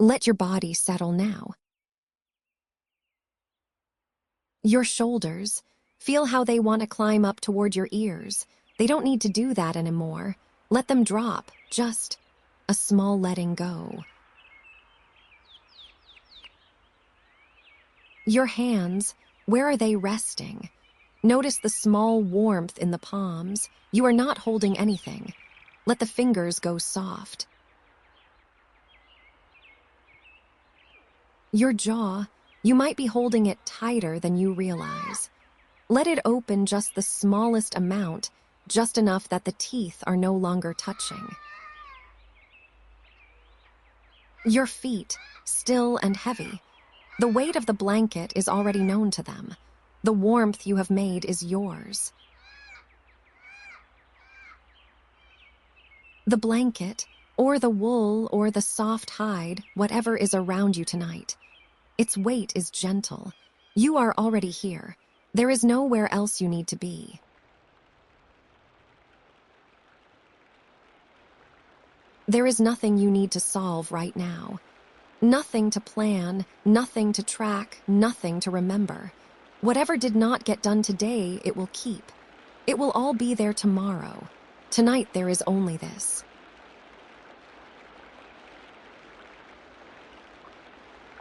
Let your body settle now. Your shoulders, feel how they want to climb up toward your ears. They don't need to do that anymore. Let them drop, just a small letting go. Your hands, where are they resting? Notice the small warmth in the palms. You are not holding anything. Let the fingers go soft. Your jaw, you might be holding it tighter than you realize. Let it open just the smallest amount, just enough that the teeth are no longer touching. Your feet, still and heavy. The weight of the blanket is already known to them. The warmth you have made is yours. The blanket, or the wool, or the soft hide, whatever is around you tonight. Its weight is gentle. You are already here. There is nowhere else you need to be. There is nothing you need to solve right now. Nothing to plan, nothing to track, nothing to remember. Whatever did not get done today, it will keep. It will all be there tomorrow. Tonight there is only this.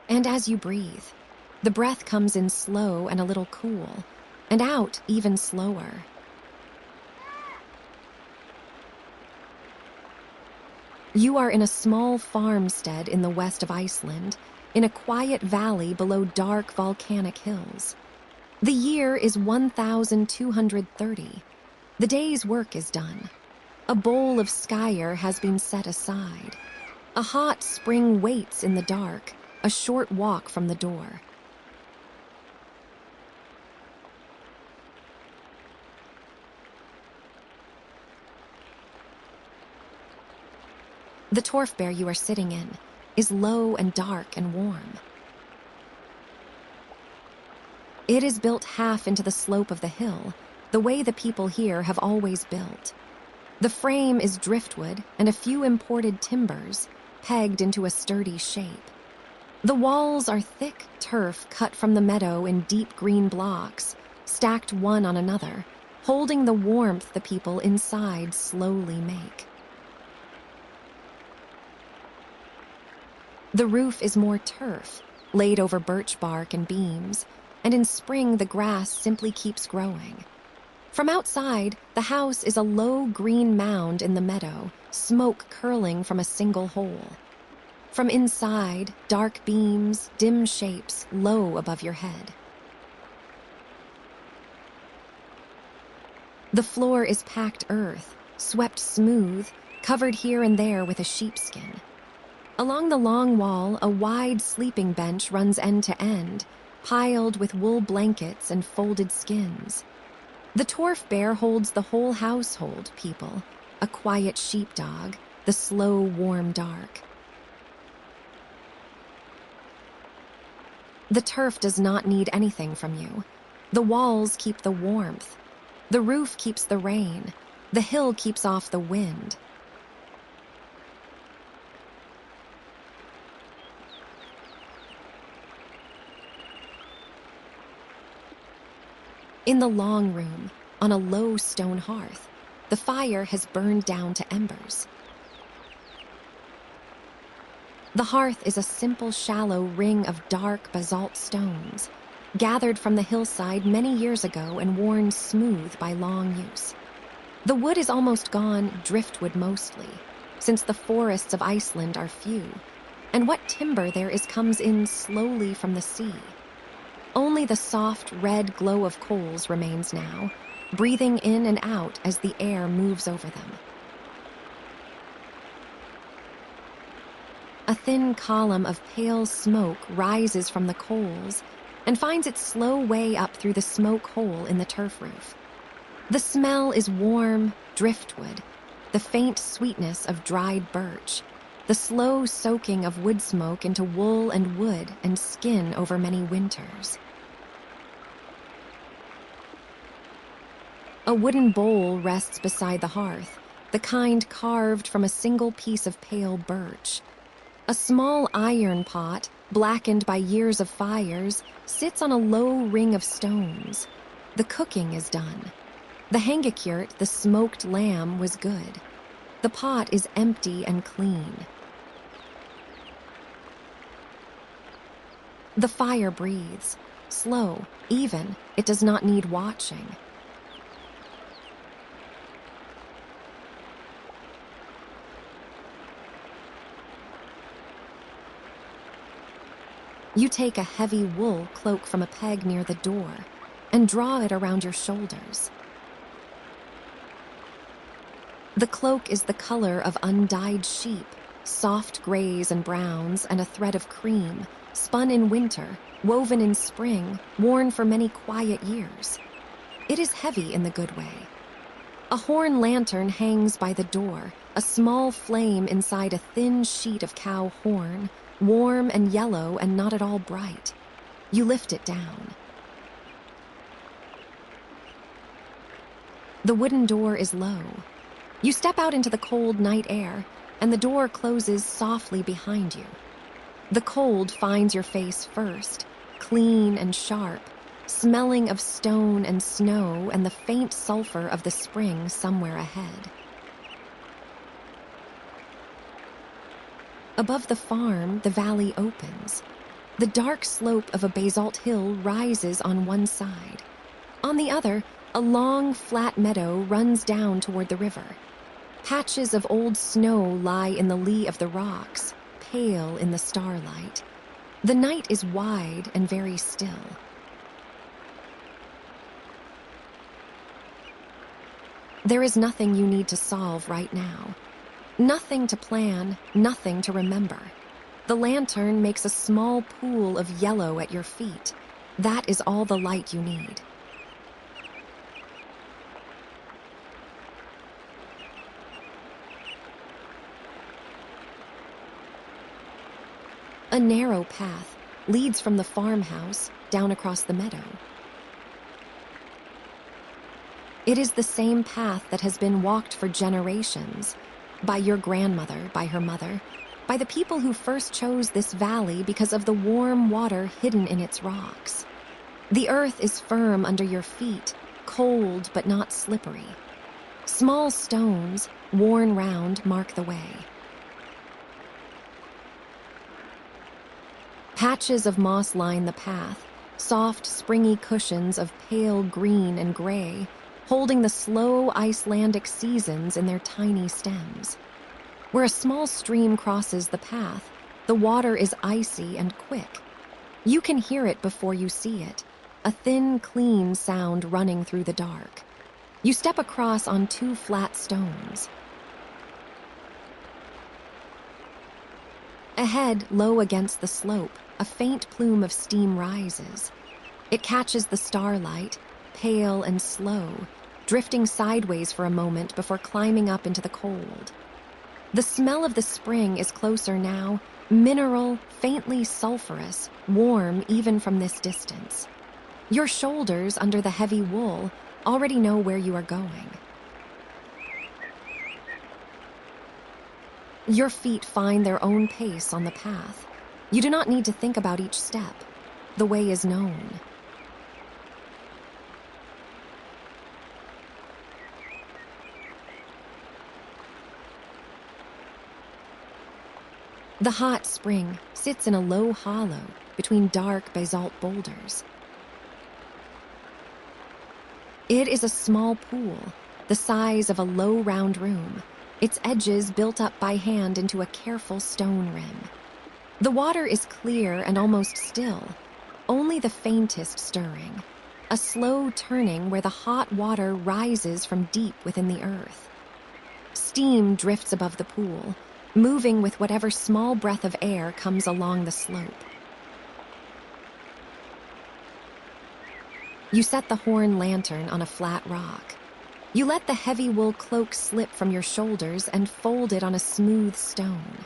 And as you breathe, the breath comes in slow and a little cool, and out even slower. You are in a small farmstead in the west of Iceland, in a quiet valley below dark volcanic hills. The year is 1230. The day's work is done. A bowl of skyr has been set aside. A hot spring waits in the dark, a short walk from the door. The torfbear you are sitting in is low and dark and warm. It is built half into the slope of the hill, the way the people here have always built. The frame is driftwood and a few imported timbers, pegged into a sturdy shape. The walls are thick turf cut from the meadow in deep green blocks, stacked one on another, holding the warmth the people inside slowly make. The roof is more turf, laid over birch bark and beams, and in spring the grass simply keeps growing. From outside, the house is a low green mound in the meadow, smoke curling from a single hole. From inside, dark beams, dim shapes, low above your head. The floor is packed earth, swept smooth, covered here and there with a sheepskin. Along the long wall, a wide sleeping bench runs end to end, piled with wool blankets and folded skins. The torfbear holds the whole household, people, a quiet sheepdog, the slow, warm dark. The turf does not need anything from you. The walls keep the warmth. The roof keeps the rain. The hill keeps off the wind. In the long room, on a low stone hearth, the fire has burned down to embers. The hearth is a simple, shallow ring of dark basalt stones, gathered from the hillside many years ago and worn smooth by long use. The wood is almost gone, driftwood mostly, since the forests of Iceland are few, and what timber there is comes in slowly from the sea. Only the soft, red glow of coals remains now, breathing in and out as the air moves over them. A thin column of pale smoke rises from the coals and finds its slow way up through the smoke hole in the turf roof. The smell is warm driftwood, the faint sweetness of dried birch, the slow soaking of wood smoke into wool and wood and skin over many winters. A wooden bowl rests beside the hearth, the kind carved from a single piece of pale birch. A small iron pot, blackened by years of fires, sits on a low ring of stones. The cooking is done. The hangikjöt, the smoked lamb, was good. The pot is empty and clean. The fire breathes, slow, even. It does not need watching. You take a heavy wool cloak from a peg near the door and draw it around your shoulders. The cloak is the color of undyed sheep, soft grays and browns, and a thread of cream, spun in winter, woven in spring, worn for many quiet years. It is heavy in the good way. A horn lantern hangs by the door, a small flame inside a thin sheet of cow horn, warm and yellow and not at all bright. You lift it down. The wooden door is low. You step out into the cold night air, and the door closes softly behind you. The cold finds your face first, clean and sharp, smelling of stone and snow and the faint sulfur of the spring somewhere ahead. Above the farm, the valley opens. The dark slope of a basalt hill rises on one side. On the other, a long, flat meadow runs down toward the river. Patches of old snow lie in the lee of the rocks, pale in the starlight. The night is wide and very still. There is nothing you need to solve right now. Nothing to plan, nothing to remember. The lantern makes a small pool of yellow at your feet. That is all the light you need. A narrow path leads from the farmhouse down across the meadow. It is the same path that has been walked for generations, by your grandmother, by her mother, by the people who first chose this valley because of the warm water hidden in its rocks. The earth is firm under your feet, cold but not slippery. Small stones, worn round, mark the way. Patches of moss line the path, soft, springy cushions of pale green and gray, holding the slow Icelandic seasons in their tiny stems. Where a small stream crosses the path, the water is icy and quick. You can hear it before you see it, a thin, clean sound running through the dark. You step across on two flat stones. Ahead, low against the slope, a faint plume of steam rises. It catches the starlight, pale and slow, drifting sideways for a moment before climbing up into the cold. The smell of the spring is closer now, mineral, faintly sulfurous, warm even from this distance. Your shoulders, under the heavy wool, already know where you are going. Your feet find their own pace on the path. You do not need to think about each step. The way is known. The hot spring sits in a low hollow between dark basalt boulders. It is a small pool, the size of a low round room, its edges built up by hand into a careful stone rim. The water is clear and almost still, only the faintest stirring, a slow turning where the hot water rises from deep within the earth. Steam drifts above the pool, moving with whatever small breath of air comes along the slope. You set the horn lantern on a flat rock. You let the heavy wool cloak slip from your shoulders and fold it on a smooth stone.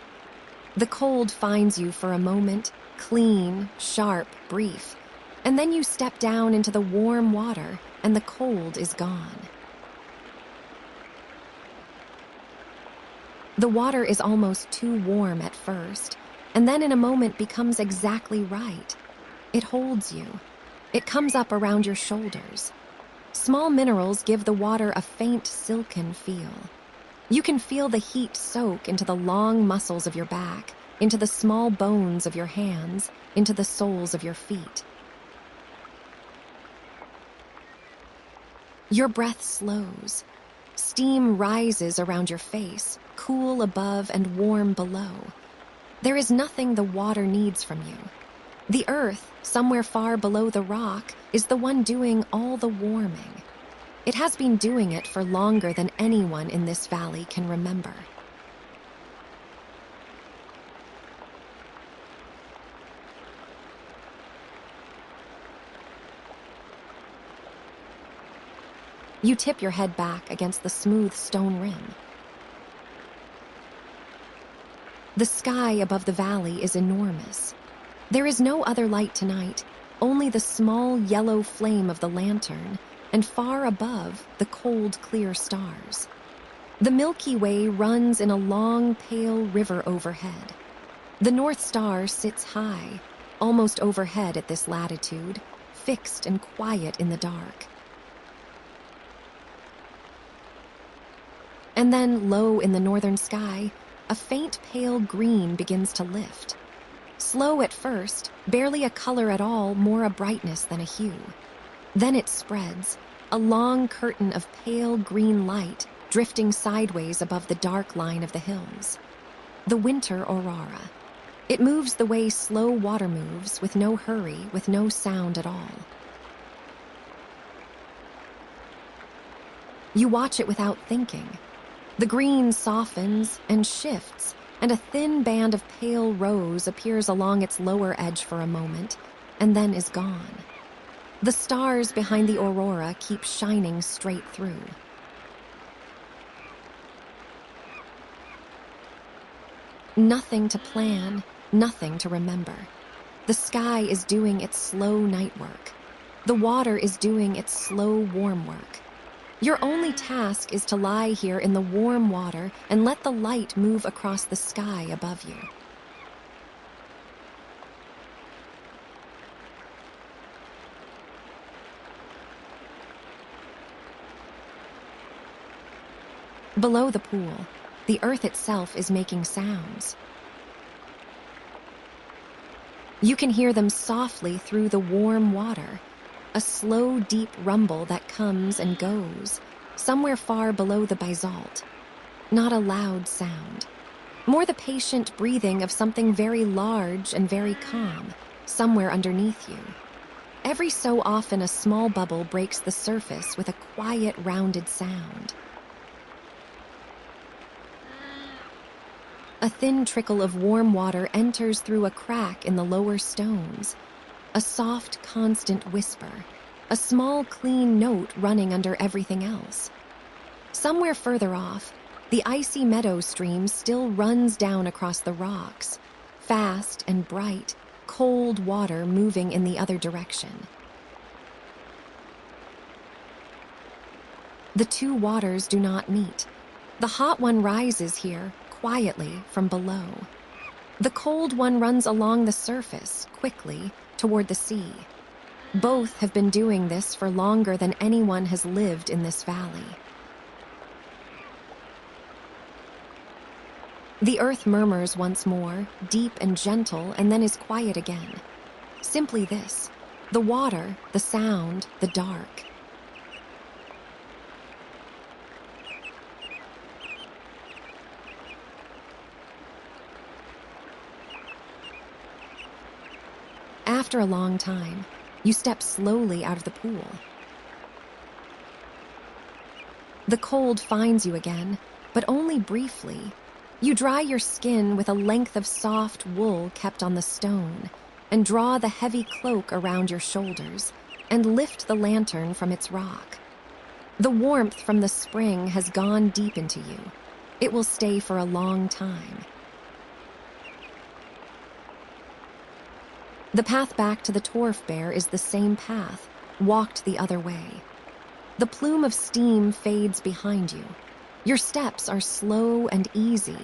The cold finds you for a moment, clean, sharp, brief, and then you step down into the warm water and the cold is gone. The water is almost too warm at first, and then in a moment becomes exactly right. It holds you. It comes up around your shoulders. Small minerals give the water a faint silken feel. You can feel the heat soak into the long muscles of your back, into the small bones of your hands, into the soles of your feet. Your breath slows. Steam rises around your face, cool above and warm below. There is nothing the water needs from you. The earth, somewhere far below the rock, is the one doing all the warming. It has been doing it for longer than anyone in this valley can remember. You tip your head back against the smooth stone rim. The sky above the valley is enormous. There is no other light tonight, only the small yellow flame of the lantern, and far above, the cold, clear stars. The Milky Way runs in a long, pale river overhead. The North Star sits high, almost overhead at this latitude, fixed and quiet in the dark. And then, low in the northern sky, a faint pale green begins to lift. Slow at first, barely a color at all, more a brightness than a hue. Then it spreads, a long curtain of pale green light drifting sideways above the dark line of the hills. The winter aurora. It moves the way slow water moves, with no hurry, with no sound at all. You watch it without thinking. The green softens and shifts, and a thin band of pale rose appears along its lower edge for a moment, and then is gone. The stars behind the aurora keep shining straight through. Nothing to plan, nothing to remember. The sky is doing its slow night work. The water is doing its slow warm work. Your only task is to lie here in the warm water and let the light move across the sky above you. Below the pool, the earth itself is making sounds. You can hear them softly through the warm water, a slow, deep rumble that comes and goes, somewhere far below the basalt. Not a loud sound. More the patient breathing of something very large and very calm, somewhere underneath you. Every so often a small bubble breaks the surface with a quiet, rounded sound. A thin trickle of warm water enters through a crack in the lower stones. A soft, constant whisper. A small, clean note running under everything else. Somewhere further off, the icy meadow stream still runs down across the rocks. Fast and bright, cold water moving in the other direction. The two waters do not meet. The hot one rises here, quietly, from below. The cold one runs along the surface, quickly, toward the sea. Both have been doing this for longer than anyone has lived in this valley. The earth murmurs once more, deep and gentle, and then is quiet again. Simply this: the water, the sound, the dark. After a long time, you step slowly out of the pool. The cold finds you again, but only briefly. You dry your skin with a length of soft wool kept on the stone, and draw the heavy cloak around your shoulders, and lift the lantern from its rock. The warmth from the spring has gone deep into you. It will stay for a long time. The path back to the torf is the same path, walked the other way. The plume of steam fades behind you. Your steps are slow and easy.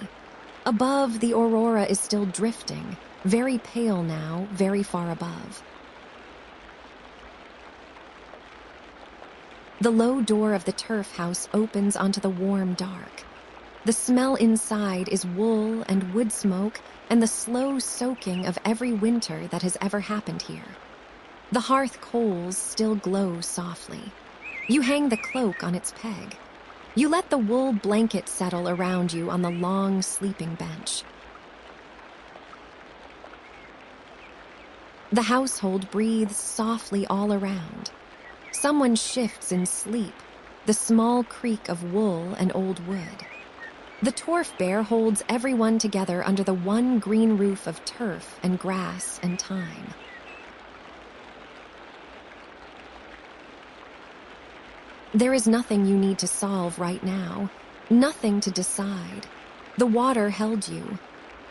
Above, the aurora is still drifting, very pale now, very far above. The low door of the turf house opens onto the warm dark. The smell inside is wool and wood smoke and the slow soaking of every winter that has ever happened here. The hearth coals still glow softly. You hang the cloak on its peg. You let the wool blanket settle around you on the long sleeping bench. The household breathes softly all around. Someone shifts in sleep, the small creak of wool and old wood. The torf bear holds everyone together under the one green roof of turf and grass and thyme. There is nothing you need to solve right now, nothing to decide. The water held you.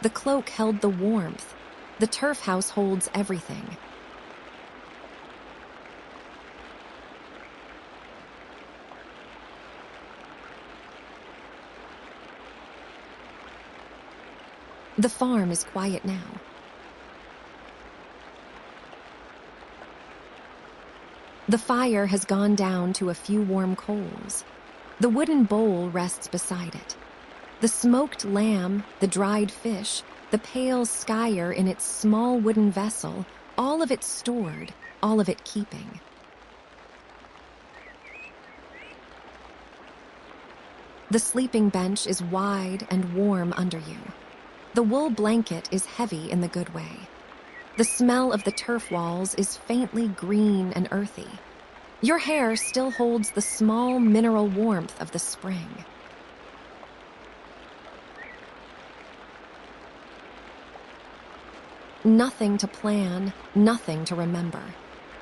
The cloak held the warmth. The turf house holds everything. The farm is quiet now. The fire has gone down to a few warm coals. The wooden bowl rests beside it. The smoked lamb, the dried fish, the pale skyr in its small wooden vessel, all of it stored, all of it keeping. The sleeping bench is wide and warm under you. The wool blanket is heavy in the good way. The smell of the turf walls is faintly green and earthy. Your hair still holds the small mineral warmth of the spring. Nothing to plan, nothing to remember.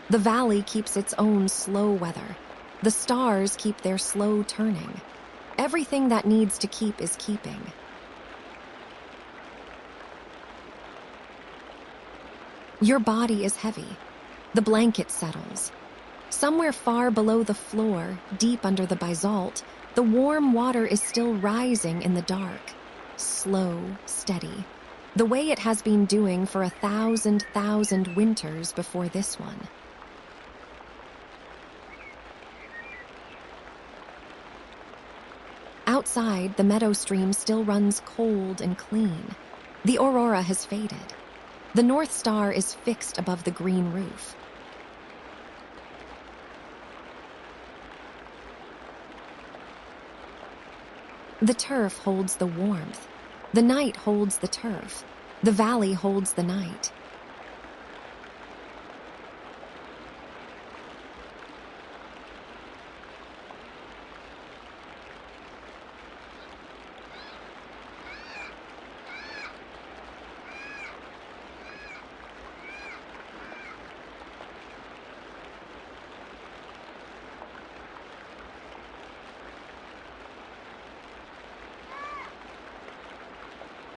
The valley keeps its own slow weather. The stars keep their slow turning. Everything that needs to keep is keeping. Your body is heavy. The blanket settles. Somewhere far below the floor, deep under the basalt, the warm water is still rising in the dark. Slow, steady. The way it has been doing for 1,000 winters before this one. Outside, the meadow stream still runs cold and clean. The aurora has faded. The North Star is fixed above the green roof. The turf holds the warmth. The night holds the turf. The valley holds the night.